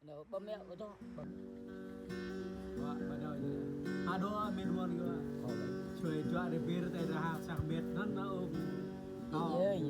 Đâu bơm mẹ của cho. Bắt đầu ado men won go chui chua de bir te ra sak bet nan na om Gì ơi gì.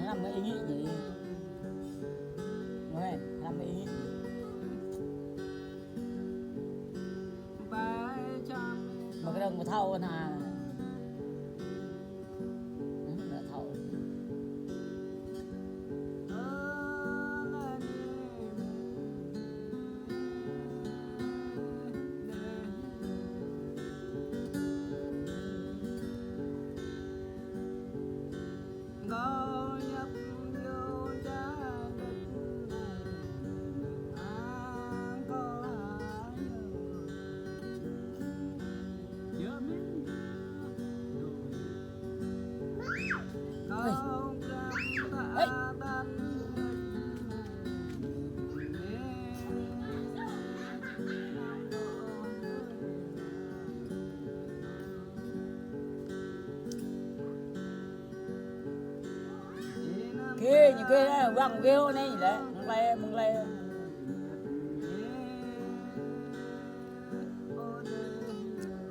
Làm cái ý nghĩ gì? Nghe, làm cái ý nghĩ gì? Mà cái đồng thau là thau. Kia như kia đó quăng kia này đấy mừng lẹ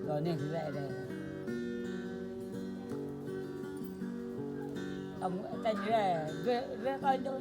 rồi nên thì vậy đây ông tên gì đây ghê coi tôi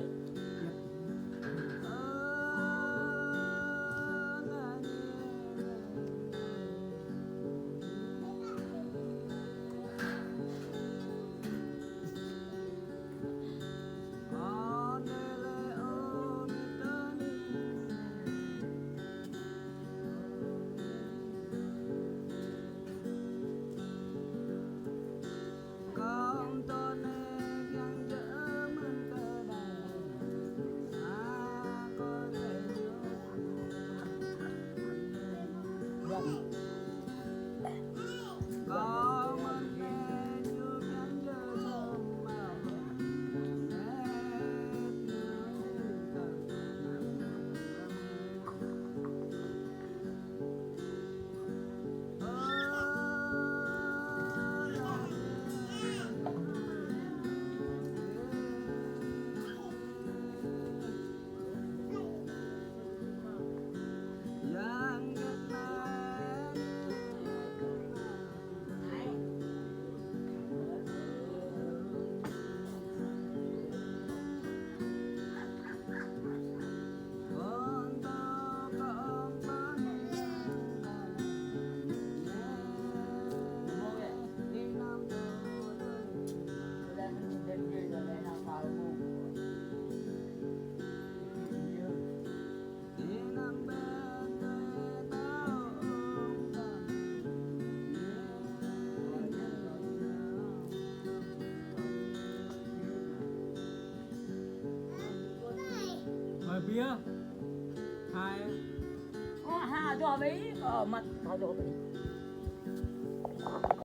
bia hai ha cho mấy mặt thôi cho mấy